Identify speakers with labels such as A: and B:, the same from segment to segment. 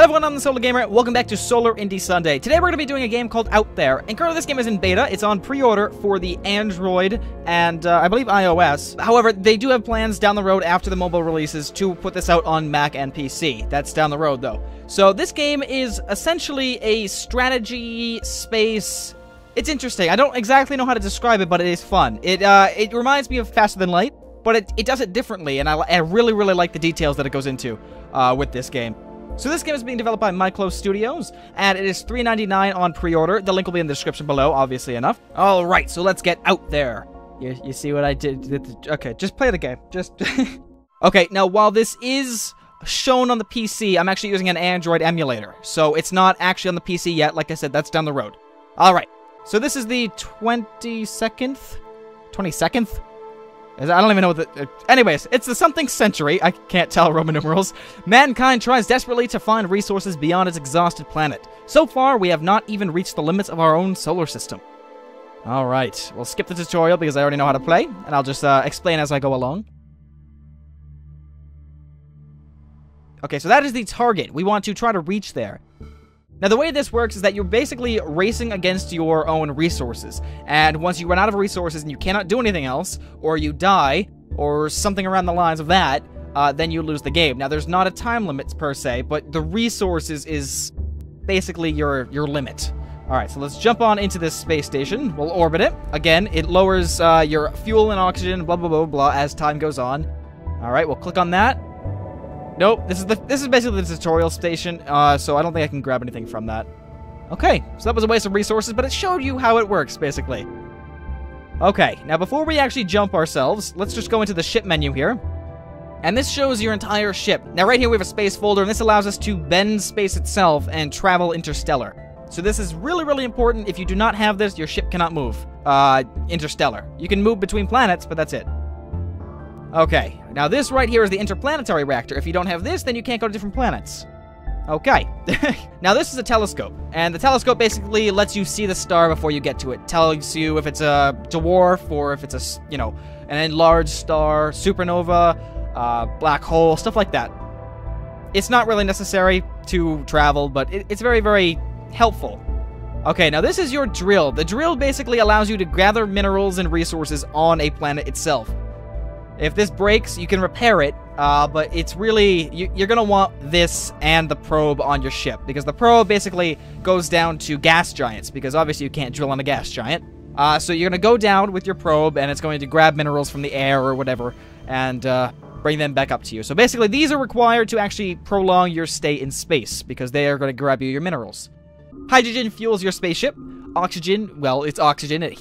A: Hello everyone, I'm the Solar Gamer. Welcome back to Solar Indie Sunday. Today we're going to be doing a game called Out There. And currently this game is in beta. It's on pre-order for the Android and I believe iOS. However, they do have plans down the road after the mobile releases to put this out on Mac and PC. That's down the road though. So this game is essentially a strategy space. It's interesting. I don't exactly know how to describe it, but it is fun. It reminds me of Faster Than Light, but it does it differently, and I really like the details that it goes into with this game. So this game is being developed by Mi-Clos Studios, and it is $3.99 on pre-order. The link will be in the description below, obviously enough. Alright, so let's get out there. You see what I did? Okay, just play the game. Just... Okay, now while this is shown on the PC, I'm actually using an Android emulator. So it's not actually on the PC yet. Like I said, that's down the road. Alright, so this is the 22nd? I don't even know what the... anyways, it's the something century. I can't tell Roman numerals. Mankind tries desperately to find resources beyond its exhausted planet. So far, we have not even reached the limits of our own solar system. Alright, we'll skip the tutorial because I already know how to play, and I'll just explain as I go along. Okay, so that is the target. We want to try to reach there. Now, the way this works is that you're basically racing against your own resources. And once you run out of resources and you cannot do anything else, or you die, or something around the lines of that, then you lose the game. Now, there's not a time limit per se, but the resources is basically your limit. Alright, so let's jump on into this space station. We'll orbit it. Again, it lowers your fuel and oxygen, blah, blah, blah, blah, as time goes on. Alright, we'll click on that. Nope, this is basically the tutorial station, so I don't think I can grab anything from that. Okay, so that was a waste of resources, but it showed you how it works, basically. Okay, now before we actually jump ourselves, let's just go into the ship menu here. And this shows your entire ship. Now right here we have a space folder, and this allows us to bend space itself and travel interstellar. So this is really important. If you do not have this, your ship cannot move interstellar. You can move between planets, but that's it. Okay, now this right here is the interplanetary reactor. If you don't have this, then you can't go to different planets. Okay. Now this is a telescope, and the telescope basically lets you see the star before you get to it. Tells you if it's a dwarf or if it's a, you know, an enlarged star, supernova, black hole, stuff like that. It's not really necessary to travel, but it's very helpful. Okay, now this is your drill. The drill basically allows you to gather minerals and resources on a planet itself. If this breaks, you can repair it, but it's really... You're going to want this and the probe on your ship, because the probe basically goes down to gas giants, because obviously you can't drill on a gas giant. So you're going to go down with your probe, and it's going to grab minerals from the air or whatever, and bring them back up to you. So basically, these are required to actually prolong your stay in space, because they are going to grab you your minerals. Hydrogen fuels your spaceship. Oxygen, well, it's oxygen. It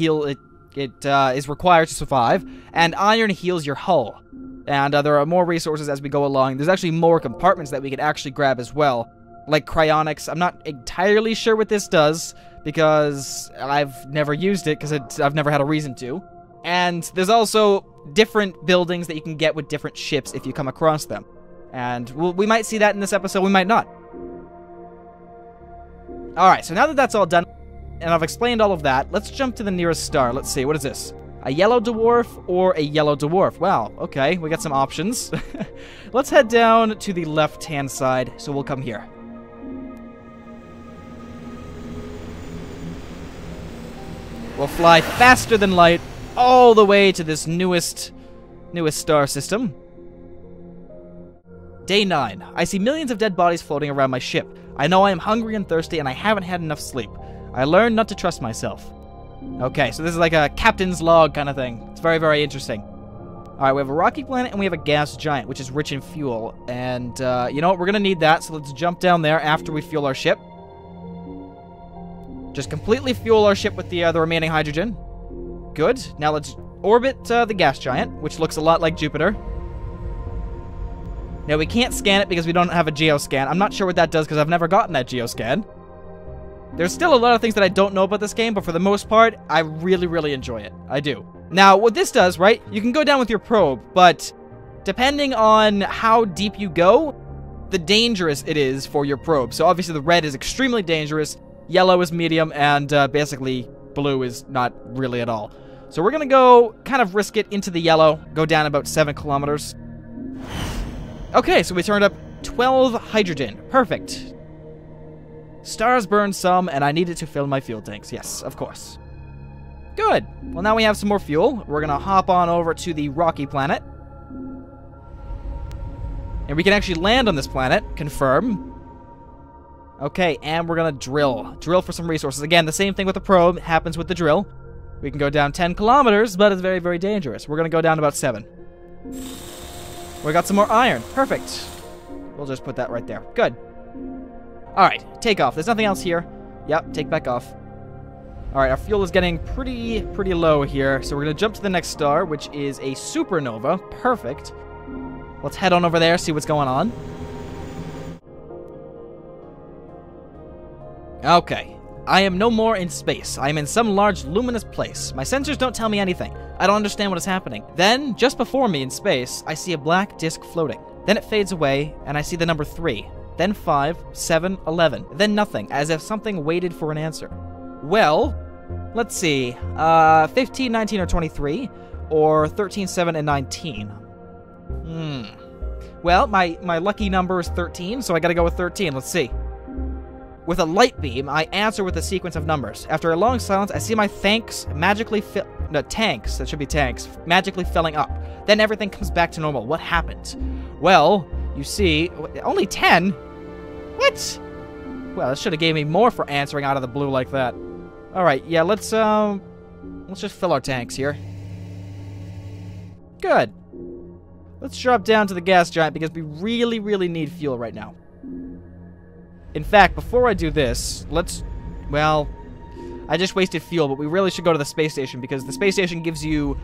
A: is required to survive, and iron heals your hull. And there are more resources as we go along. There's actually more compartments that we can actually grab as well, like cryonics. I'm not entirely sure what this does, because I've never used it, because I've never had a reason to. And there's also different buildings that you can get with different ships if you come across them. And we might see that in this episode, we might not. Alright, so now that that's all done, and I've explained all of that, let's jump to the nearest star. Let's see, what is this? A yellow dwarf or a yellow dwarf? Wow, okay, we got some options. Let's head down to the left-hand side, so we'll come here. We'll fly faster than light all the way to this newest star system. Day 9. I see millions of dead bodies floating around my ship. I know I am hungry and thirsty, and I haven't had enough sleep. I learned not to trust myself. Okay, so this is like a captain's log kind of thing. It's very interesting. Alright, we have a rocky planet and we have a gas giant, which is rich in fuel. And, you know what? We're going to need that, so let's jump down there after we fuel our ship. Just completely fuel our ship with the remaining hydrogen. Good. Now let's orbit the gas giant, which looks a lot like Jupiter. Now, we can't scan it because we don't have a geoscan. I'm not sure what that does because I've never gotten that geoscan. There's still a lot of things that I don't know about this game, but for the most part, I really enjoy it. I do. Now, what this does, right, you can go down with your probe, but depending on how deep you go, the dangerous it is for your probe. So obviously the red is extremely dangerous, yellow is medium, and basically blue is not really at all. So we're going to go kind of risk it into the yellow, go down about 7 kilometers. Okay, so we turned up 12 hydrogen. Perfect. Stars burn some, and I need it to fill my fuel tanks. Yes, of course. Good. Well, now we have some more fuel. We're going to hop on over to the rocky planet. And we can actually land on this planet. Confirm. Okay, and we're going to drill. Drill for some resources. Again, the same thing with the probe happens with the drill. We can go down 10 kilometers, but it's very, very dangerous. We're going to go down about 7. We got some more iron. Perfect. We'll just put that right there. Good. Alright, take off. There's nothing else here. Yep, take back off. Alright, our fuel is getting pretty low here, so we're going to jump to the next star, which is a supernova. Perfect. Let's head on over there, see what's going on. Okay. I am no more in space. I am in some large luminous place. My sensors don't tell me anything. I don't understand what is happening. Then, just before me in space, I see a black disk floating. Then it fades away, and I see the number 3. Then 5, 7, 11. Then nothing, as if something waited for an answer. Well, let's see. 15, 19, or 23, or 13, 7, and 19. Well, my lucky number is 13, so I gotta go with 13. Let's see. With a light beam, I answer with a sequence of numbers. After a long silence, I see my tanks magically tanks, that should be tanks, magically filling up. Then everything comes back to normal. What happened? Well, you see, only 10? What? Well, it should have gave me more for answering out of the blue like that. Alright, yeah, let's just fill our tanks here. Good. Let's drop down to the gas giant because we really need fuel right now. In fact, before I do this, well, I just wasted fuel, but we really should go to the space station because the space station gives you,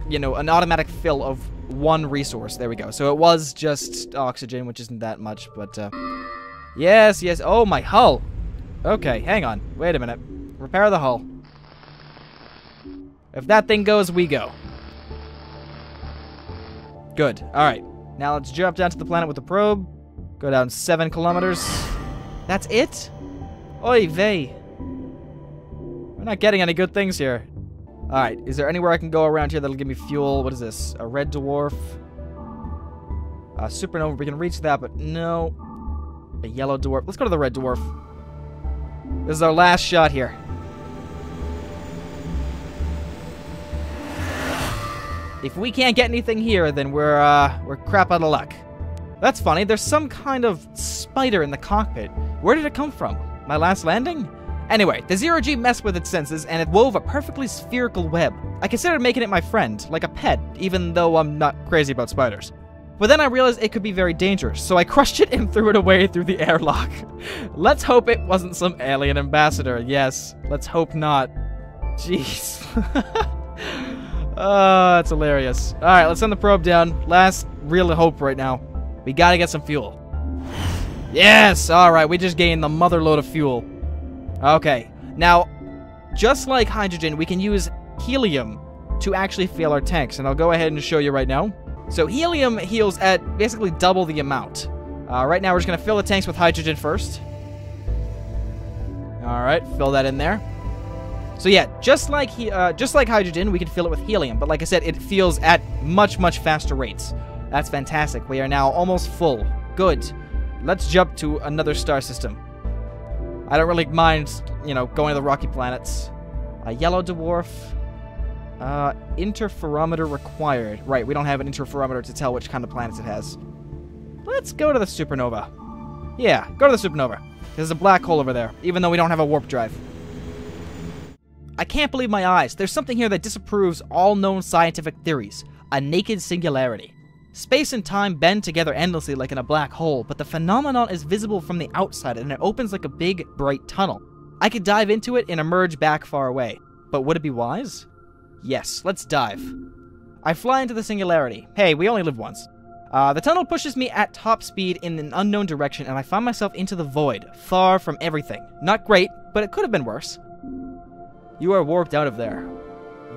A: an automatic fill of 1 resource. There we go. So it was just oxygen, which isn't that much, but, yes. Oh, my hull. Okay, hang on. Wait a minute. Repair the hull. If that thing goes, we go. Good. Alright. Now let's jump down to the planet with the probe. Go down 7 kilometers. That's it? Oy vey. We're not getting any good things here. Alright, is there anywhere I can go around here that'll give me fuel? What is this? A red dwarf? A supernova, we can reach that, but no. A yellow dwarf. Let's go to the red dwarf. This is our last shot here. If we can't get anything here, then we're crap out of luck. That's funny. There's some kind of spider in the cockpit. Where did it come from? My last landing? Anyway, the zero-G messed with its senses, and it wove a perfectly spherical web. I considered making it my friend, like a pet, even though I'm not crazy about spiders. But then I realized it could be very dangerous, so I crushed it and threw it away through the airlock. Let's hope it wasn't some alien ambassador. Yes, let's hope not. Jeez. Oh, that's hilarious. Alright, let's send the probe down. Last real hope right now. We gotta get some fuel. Yes! Alright, we just gained the mother load of fuel. Okay. Now, just like hydrogen, we can use helium to actually fill our tanks. And I'll go ahead and show you right now. So helium heals at basically double the amount. Right now, we're just going to fill the tanks with hydrogen first. Alright, fill that in there. So yeah, just like hydrogen, we can fill it with helium. But like I said, it fills at much faster rates. That's fantastic. We are now almost full. Good. Let's jump to another star system. I don't really mind, going to the rocky planets. A yellow dwarf. Interferometer required. Right, we don't have an interferometer to tell which kind of planets it has. Let's go to the supernova. Yeah, go to the supernova. There's a black hole over there, even though we don't have a warp drive. I can't believe my eyes. There's something here that disapproves all known scientific theories. A naked singularity. Space and time bend together endlessly like in a black hole, but the phenomenon is visible from the outside and it opens like a big, bright tunnel. I could dive into it and emerge back far away. But would it be wise? Yes, let's dive. I fly into the singularity. Hey, we only live once. The tunnel pushes me at top speed in an unknown direction and I find myself into the void, far from everything. Not great, but it could have been worse. You are warped out of there.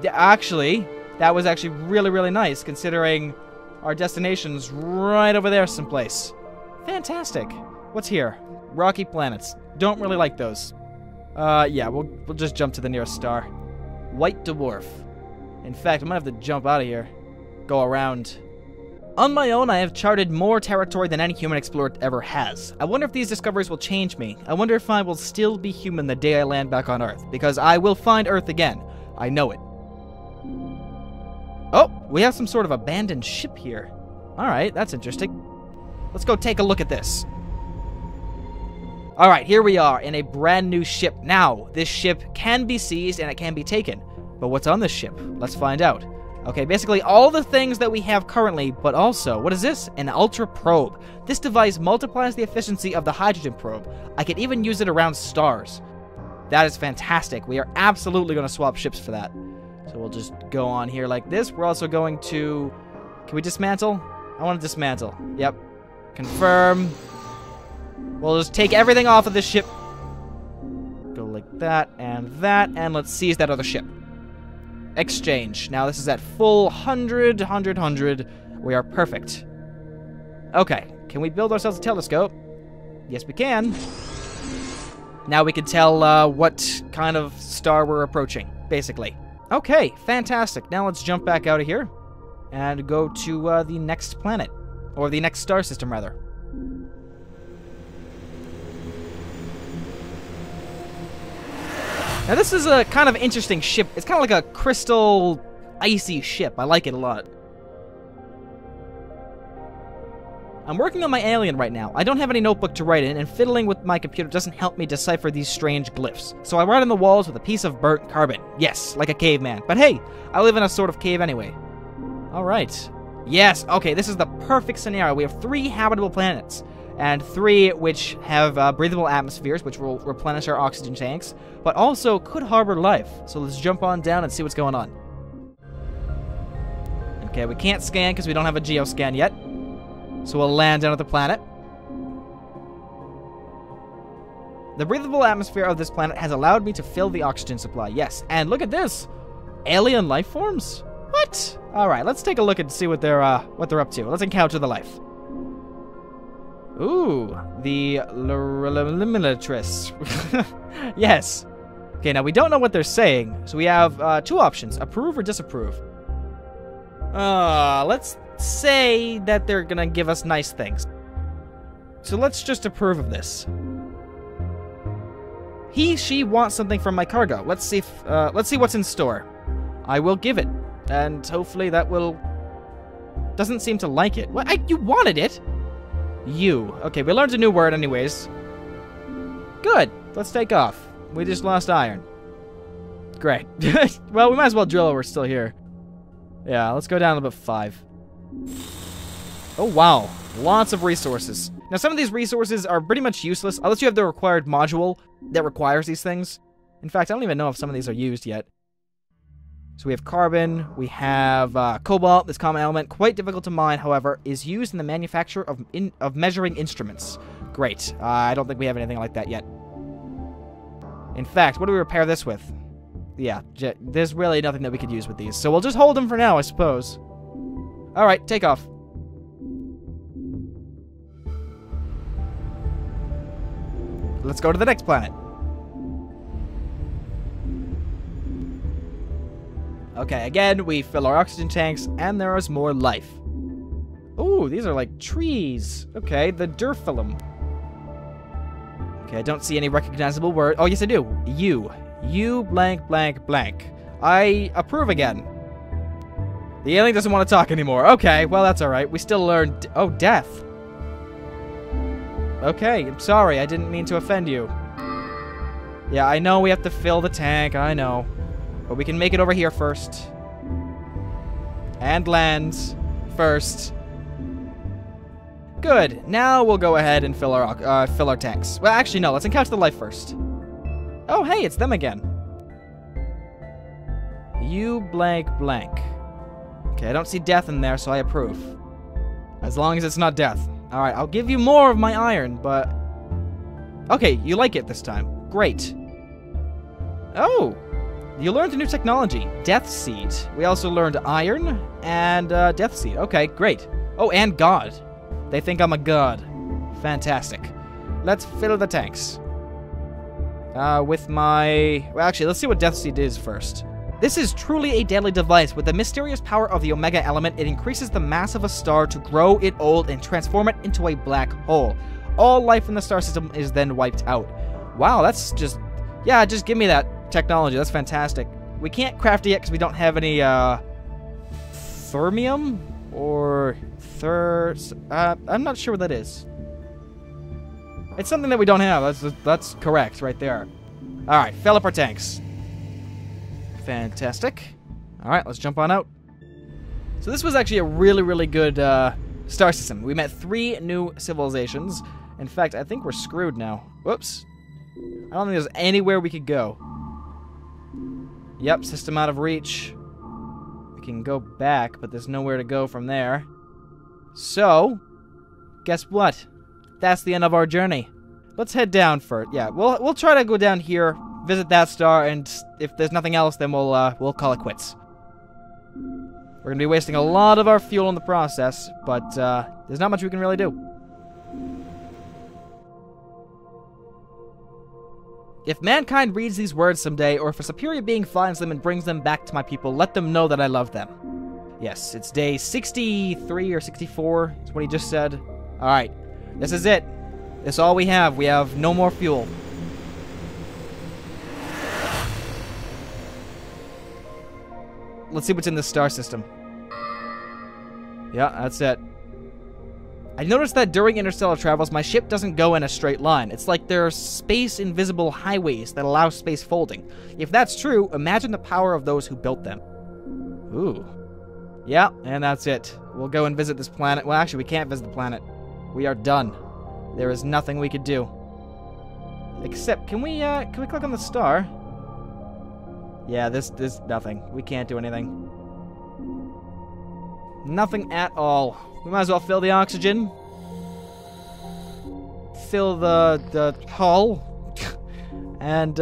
A: Actually, that was actually really nice considering our destination's right over there someplace. Fantastic. What's here? Rocky planets. Don't really like those. Yeah, we'll just jump to the nearest star. White dwarf. In fact, I might have to jump out of here. Go around. On my own, I have charted more territory than any human explorer ever has. I wonder if these discoveries will change me. I wonder if I will still be human the day I land back on Earth, because I will find Earth again. I know it. Oh, we have some sort of abandoned ship here. Alright, that's interesting. Let's go take a look at this. Alright, here we are in a brand new ship. Now, this ship can be seized and it can be taken. But what's on this ship? Let's find out. Okay, basically all the things that we have currently, but also, what is this? An ultra probe. This device multiplies the efficiency of the hydrogen probe. I can even use it around stars. That is fantastic. We are absolutely going to swap ships for that. So we'll just go on here like this. We're also going to... Can we dismantle? I want to dismantle. Yep. Confirm. We'll just take everything off of this ship. Go like that, and let's seize that other ship. Exchange. Now this is at full 100. We are perfect. Okay, can we build ourselves a telescope? Yes, we can. Now we can tell what kind of star we're approaching, basically. Okay, fantastic. Now let's jump back out of here and go to the next planet, or the next star system, rather. Now this is a kind of interesting ship. It's kind of like a crystal, icy ship. I like it a lot. I'm working on my alien right now. I don't have any notebook to write in, and fiddling with my computer doesn't help me decipher these strange glyphs. So I write on the walls with a piece of burnt carbon. Yes, like a caveman. But hey, I live in a sort of cave anyway. Alright. Yes, okay, this is the perfect scenario. We have 3 habitable planets, and 3 which have breathable atmospheres, which will replenish our oxygen tanks, but also could harbor life. So let's jump on down and see what's going on. Okay, we can't scan because we don't have a geoscan yet. So we'll land down at the planet. The breathable atmosphere of this planet has allowed me to fill the oxygen supply. Yes, and look at this. Alien life forms? What? Alright, let's take a look and see what they're up to. Let's encounter the life. Ooh, the Limitless. Yes. Okay, now we don't know what they're saying, so we have 2 options, approve or disapprove. Let's say that they're gonna give us nice things. So let's just approve of this. She wants something from my cargo. Let's see what's in store. I will give it, and hopefully that will... Doesn't seem to like it. What? You wanted it? You. Okay, we learned a new word anyways. Good. Let's take off. We just lost iron. Great. Well, we might as well drill while we're still here. Yeah, let's go down to about 5. Oh, wow. Lots of resources. Now, some of these resources are pretty much useless unless you have the required module that requires these things. In fact, I don't even know if some of these are used yet. So we have carbon, we have cobalt, this common element, quite difficult to mine, however, is used in the manufacture of measuring instruments. Great. I don't think we have anything like that yet. In fact, what do we repair this with? Yeah, there's really nothing that we could use with these, so we'll just hold them for now, I suppose. Alright, take off. Let's go to the next planet. Okay, again, we fill our oxygen tanks, and there is more life. Ooh, these are like trees. Okay, the Durphyllum. Okay, I don't see any recognizable word. Oh, yes, I do. You blank blank blank. I approve again. The alien doesn't want to talk anymore. Okay, well, that's alright. We still learned... Oh, death. Okay, I'm sorry. I didn't mean to offend you. Yeah, I know we have to fill the tank. I know. But we can make it over here first. And land first. Good. Now we'll go ahead and fill our tanks. Well, actually, no. Let's encounter the life first. Oh, hey, it's them again. You blank blank. Okay, I don't see death in there, so I approve. As long as it's not death. Alright, I'll give you more of my iron, but... Okay, you like it this time. Great. Oh! You learned a new technology, Death Seed. We also learned iron and Death Seed. Okay, great. Oh, and God. They think I'm a god. Fantastic. Let's fill the tanks. With my... Well, actually, let's see what Death Seed is first. This is truly a deadly device. With the mysterious power of the Omega element, it increases the mass of a star to grow it old and transform it into a black hole. All life in the star system is then wiped out. Wow, that's just... Yeah, just give me that technology. That's fantastic. We can't craft it yet because we don't have any, thermium? Or... I'm not sure what that is. It's something that we don't have. That's correct right there. Alright, fill up our tanks. Fantastic. Alright, let's jump on out. So this was actually a really, really good star system. We met 3 new civilizations. In fact, I think we're screwed now. Whoops. I don't think there's anywhere we could go. Yep, system out of reach. We can go back, but there's nowhere to go from there. So, guess what? That's the end of our journey. Let's head down for it. Yeah, we'll try to go down here, visit that star, and if there's nothing else, then we'll call it quits. We're gonna be wasting a lot of our fuel in the process, but there's not much we can really do. If mankind reads these words someday, or if a superior being finds them and brings them back to my people, let them know that I love them. Yes, it's day 63 or 64, is what he just said. Alright, this is it. This is all we have. We have no more fuel. Let's see what's in this star system. Yeah, that's it. I noticed that during interstellar travels, my ship doesn't go in a straight line. It's like there are space-invisible highways that allow space folding. If that's true, imagine the power of those who built them. Ooh. Yeah, and that's it. We'll go and visit this planet. Well, actually, we can't visit the planet. We are done. There is nothing we could do. Except, can we click on the star? Yeah, this nothing. We can't do anything. Nothing at all. We might as well fill the oxygen. Fill the hull. And,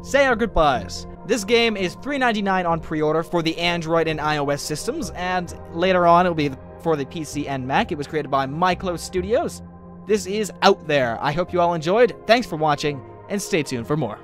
A: say our goodbyes. This game is $3.99 on pre-order for the Android and iOS systems, and later on it'll be for the PC and Mac. It was created by Mi-Clos Studios. This is out there. I hope you all enjoyed. Thanks for watching, and stay tuned for more.